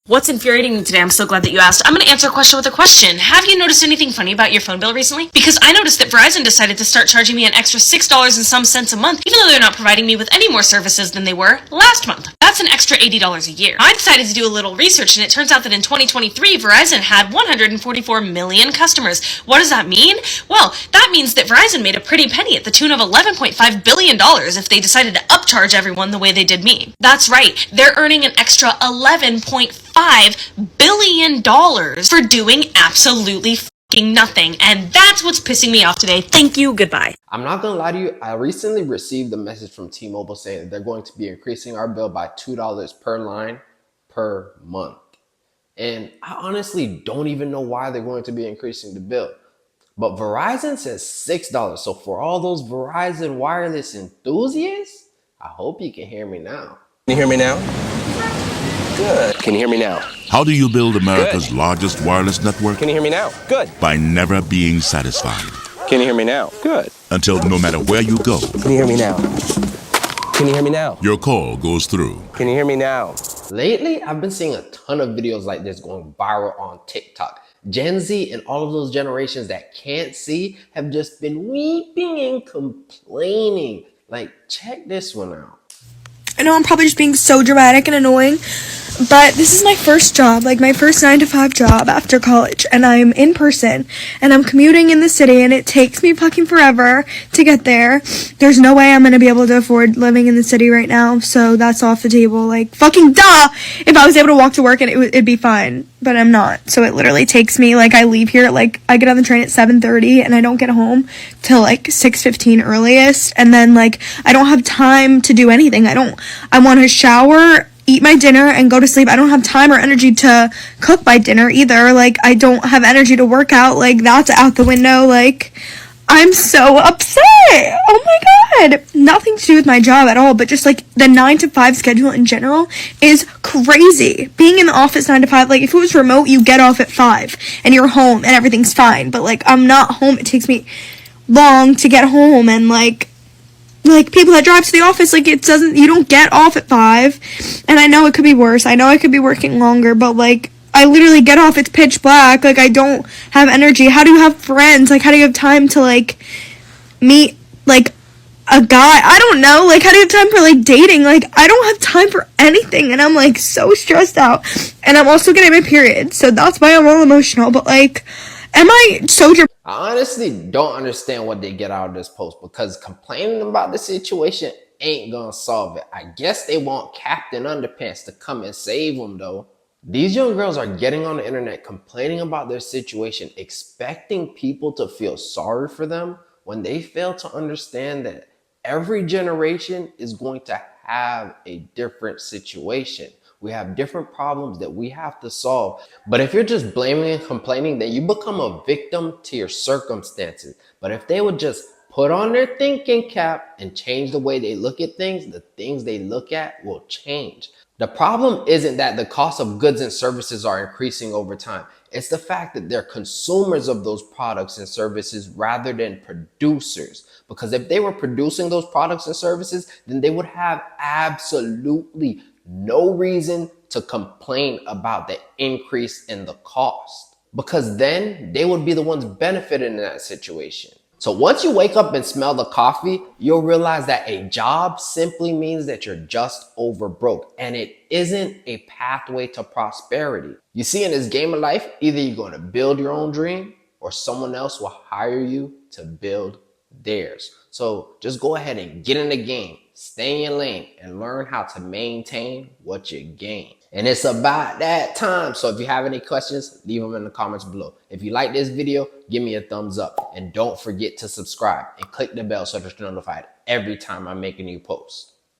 What's infuriating me today? I'm so glad that you asked. I'm going to answer a question with a question. Have you noticed anything funny about your phone bill recently? Because I noticed that Verizon decided to start charging me an extra $6 and some cents a month, even though they're not providing me with any more services than they were last month. That's an extra $80 a year. I decided to do a little research, and it turns out that in 2023, Verizon had 144 million customers. What does that mean? Well, that means that Verizon made a pretty penny at the tune of $11.5 billion if they decided to upcharge everyone the way they did me. That's right. They're earning an extra $11.5 billion for doing absolutely fucking nothing. And that's what's pissing me off today. Thank you. Goodbye. I'm not gonna lie to you, I recently received a message from T-Mobile saying that they're going to be increasing our bill by $2 per line per month. And I honestly don't even know why they're going to be increasing the bill. But Verizon says $6. So for all those Verizon wireless enthusiasts, I hope you can hear me now. Can you hear me now? Good. Can you hear me now? How do you build America's largest wireless network? Can you hear me now? Good. By never being satisfied. Can you hear me now? Good. Until no matter where you go, Can you hear me now? Can you hear me now? your call goes through. Can you hear me now? Lately, I've been seeing a ton of videos like this going viral on TikTok. Gen Z and all of those generations that can't see have just been weeping and complaining. Like, check this one out. I know I'm probably just being so dramatic and annoying, but this is my first job, like my first 9-to-5 job after college, and I'm in person, and I'm commuting in the city, and it takes me fucking forever to get there. There's no way I'm gonna be able to afford living in the city right now, so that's off the table. Like, fucking duh! If I was able to walk to work, and it'd be fine, but I'm not. So it literally takes me, like, I leave here, like, I get on the train at 7:30, and I don't get home till, like, 6:15 earliest, and then, like, I don't have time to do anything. I want to shower, eat my dinner, and go to sleep. I don't have time or energy to cook my dinner either. Like, I don't have energy to work out. Like, that's out the window. Like, I'm so upset. Oh my god. Nothing to do with my job at all, but just, like, the 9-to-5 schedule in general is crazy. Being in the office 9-to-5, like, if it was remote, you get off at 5, and you're home, and everything's fine. But, like, I'm not home. It takes me long to get home, and, like, people that drive to the office, like, you don't get off at 5, and I know it could be worse, I know I could be working longer, but, like, I literally get off, it's pitch black, like, I don't have energy. How do you have friends? Like, how do you have time to, like, meet, like, a guy? I don't know, like, how do you have time for, like, dating? Like, I don't have time for anything, and I'm, like, so stressed out, and I'm also getting my period, so that's why I'm all emotional, but, like, am I so I honestly don't understand what they get out of this post, because complaining about the situation ain't gonna solve it. I guess they want Captain Underpants to come and save them though. These young girls are getting on the internet complaining about their situation, expecting people to feel sorry for them when they fail to understand that every generation is going to have a different situation. We have different problems that we have to solve. But if you're just blaming and complaining, then you become a victim to your circumstances. But if they would just put on their thinking cap and change the way they look at things, the things they look at will change. The problem isn't that the cost of goods and services are increasing over time. It's the fact that they're consumers of those products and services rather than producers. Because if they were producing those products and services, then they would have absolutely no reason to complain about the increase in the cost, because then they would be the ones benefiting in that situation. So once you wake up and smell the coffee, you'll realize that a job simply means that you're just over broke, and it isn't a pathway to prosperity. You see, in this game of life, either you're going to build your own dream or someone else will hire you to build theirs. So just go ahead and get in the game, stay in your lane, and learn how to maintain what you gain. And it's about that time. So if you have any questions, leave them in the comments below. If you like this video, give me a thumbs up, and don't forget to subscribe and click the bell so that you're notified every time I make a new post.